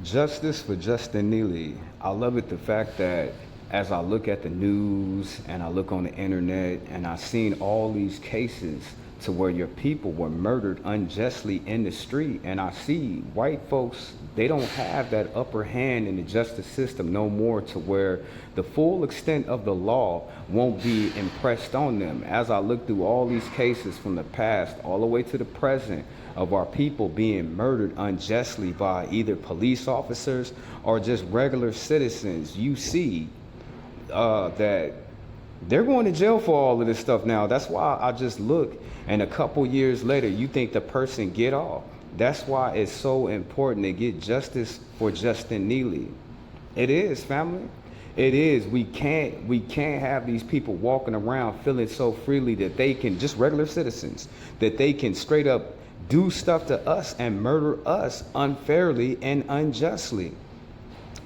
Justice for Justin Neely. I love it the fact that as I look at the news and I look on the internet and I've seen all these cases to where your people were murdered unjustly in the street, and I see white folks, they don't have that upper hand in the justice system no more, to where the full extent of the law won't be impressed on them. As I look through all these cases from the past all the way to the present of our people being murdered unjustly by either police officers or just regular citizens, you see that they're going to jail for all of this stuff now. That's why I just look, and a couple years later, you think the person get off. That's why it's so important to get justice for Justin Neely. It is, family. It is. We can't have these people walking around feeling so freely that they can, just regular citizens, that they can straight up do stuff to us and murder us unfairly and unjustly.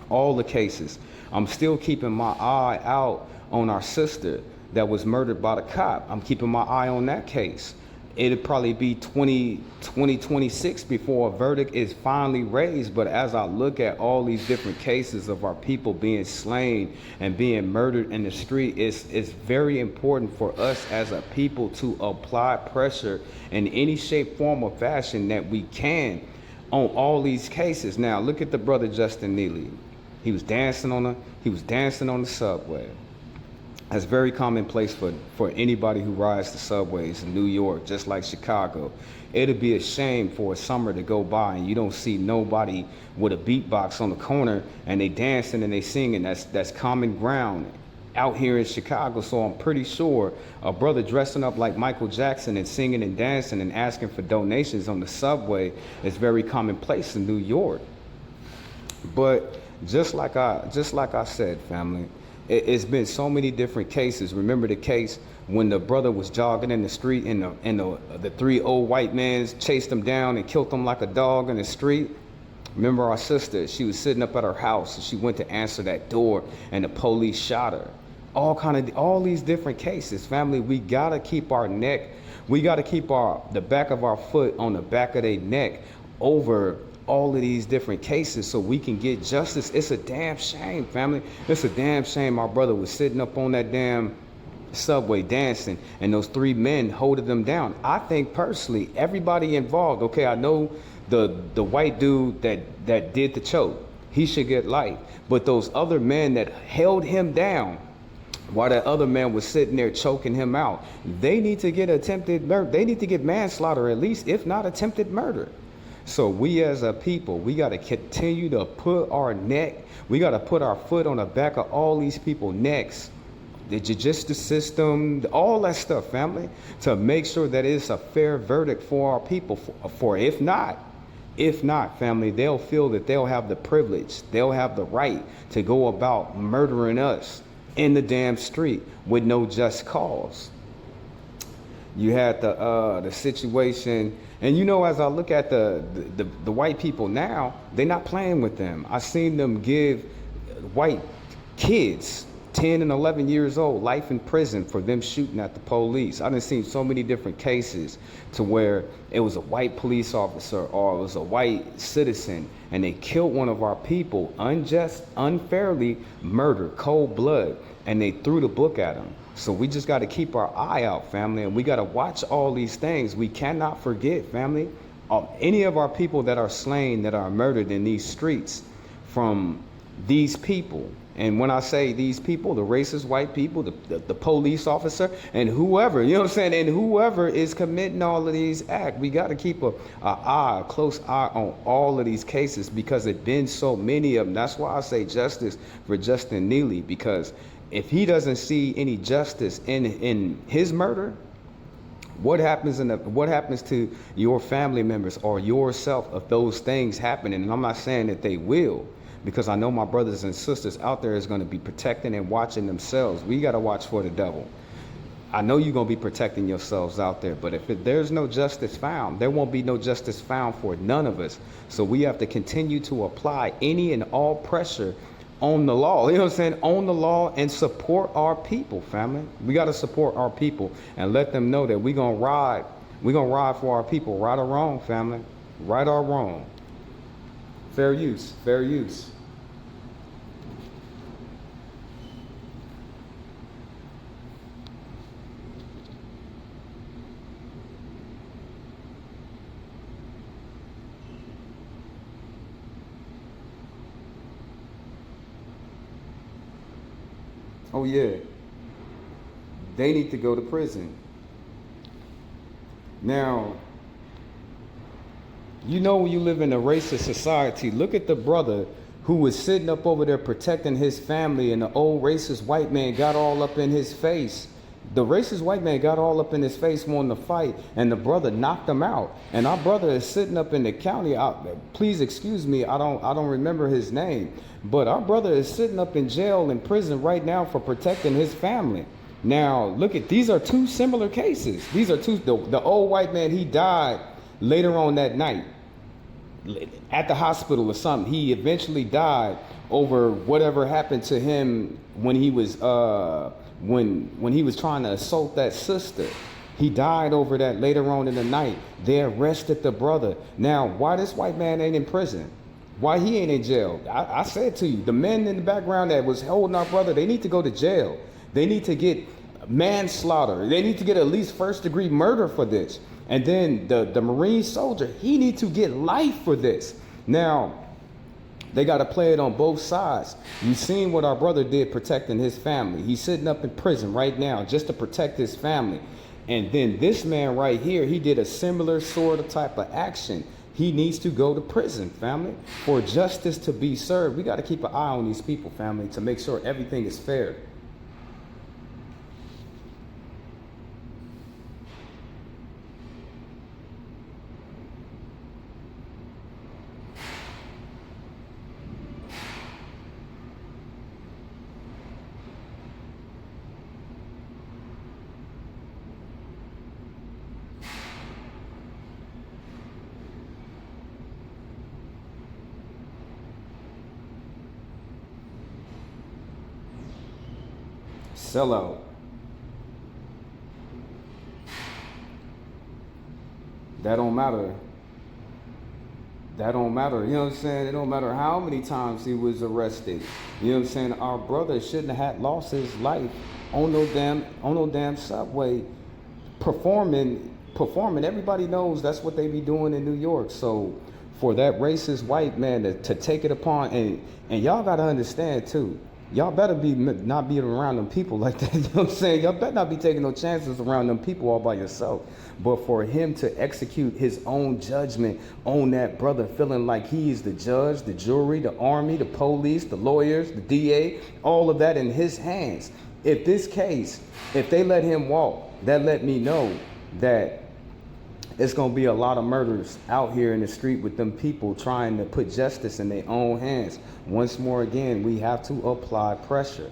All the cases. I'm still keeping my eye out on our sister that was murdered by the cop. I'm keeping my eye on that case. It'll probably be 2026 before a verdict is finally raised. But as I look at all these different cases of our people being slain and being murdered in the street, it's very important for us as a people to apply pressure in any shape, form, or fashion that we can on all these cases. Now, look at the brother Justin Neely. He was dancing on the subway. That's very commonplace for anybody who rides the subways in New York, just like Chicago. It'd be a shame for a summer to go by and you don't see nobody with a beatbox on the corner and they dancing and they singing. That's common ground out here in Chicago. So I'm pretty sure a brother dressing up like Michael Jackson and singing and dancing and asking for donations on the subway is very commonplace in New York. But just like I said, family, it's been so many different cases. Remember the case when the brother was jogging in the street and the three old white men chased him down and killed him like a dog in the street? Remember our sister, she was sitting up at her house and she went to answer that door and the police shot her. All these different cases, family. We gotta keep our neck, we gotta keep the back of our foot on the back of their neck over all of these different cases so we can get justice. It's a damn shame, family. It's a damn shame our brother was sitting up on that damn subway dancing and those three men holding them down. I think personally, everybody involved, okay, I know the white dude that did the choke, he should get light. But those other men that held him down while that other man was sitting there choking him out, they need to get attempted murder. They need to get manslaughter at least, if not attempted murder. So we as a people, we got to continue to put our neck, we got to put our foot on the back of all these people's necks, the justice system, all that stuff, family, to make sure that it's a fair verdict for our people. For if not, family, they'll feel that they'll have the privilege, they'll have the right to go about murdering us in the damn street with no just cause. You had the situation, and you know, as I look at the white people now, they're not playing with them. I seen them give white kids 10 and 11 years old life in prison for them shooting at the police. I done seen so many different cases to where it was a white police officer or it was a white citizen and they killed one of our people, unfairly murdered, cold blood, and they threw the book at him. So we just got to keep our eye out, family, and we got to watch all these things. We cannot forget, family, any of our people that are slain, that are murdered in these streets from these people. And when I say these people, the racist white people, the police officer, and whoever, you know what I'm saying, and whoever is committing all of these acts, we got to keep a close eye on all of these cases because it's been so many of them. That's why I say justice for Justin Neely, because if he doesn't see any justice in his murder, what happens to your family members or yourself if those things happen? And I'm not saying that they will, because I know my brothers and sisters out there is going to be protecting and watching themselves. We got to watch for the devil. I know you're going to be protecting yourselves out there, but if there's no justice found, there won't be no justice found for none of us. So we have to continue to apply any and all pressure on the law, you know what I'm saying, on the law, and support our people, family. We got to support our people and let them know that we're going to ride for our people, right or wrong, family, right or wrong. Fair use. Fair use. Oh yeah. They need to go to prison. Now, you know, when you live in a racist society, look at the brother who was sitting up over there protecting his family, and the old racist white man got all up in his face. The racist white man got all up in his face wanting to fight, and the brother knocked him out. And our brother is sitting up in the county. Please excuse me, I don't remember his name, but our brother is sitting up in jail in prison right now for protecting his family. Now, look at, these are two similar cases. These are two. The old white man, he died later on that night at the hospital or something. He eventually died over whatever happened to him when he was when he was trying to assault that sister. He died over that later on in the night. They arrested the brother. Now, why this white man ain't in prison? Why he ain't in jail? I said to you, the men in the background that was holding our brother, they need to go to jail. They need to get manslaughter. They need to get at least first-degree murder for this. And then the Marine soldier, he need to get life for this. Now, they got to play it on both sides. You seen what our brother did protecting his family. He's sitting up in prison right now just to protect his family. And then this man right here, he did a similar sort of type of action. He needs to go to prison, family, for justice to be served. We got to keep an eye on these people, family, to make sure everything is fair. Sellout. That don't matter. That don't matter. You know what I'm saying? It don't matter how many times he was arrested. You know what I'm saying? Our brother shouldn't have had lost his life on no damn subway performing. Everybody knows that's what they be doing in New York. So for that racist white man to take it upon, and y'all gotta understand too, y'all better be not be around them people like that. You know what I'm saying? Y'all better not be taking no chances around them people all by yourself. But for him to execute his own judgment on that brother, feeling like he is the judge, the jury, the army, the police, the lawyers, the DA, all of that in his hands. If this case, if they let him walk, that let me know that it's going to be a lot of murders out here in the street with them people trying to put justice in their own hands. Once more again, we have to apply pressure.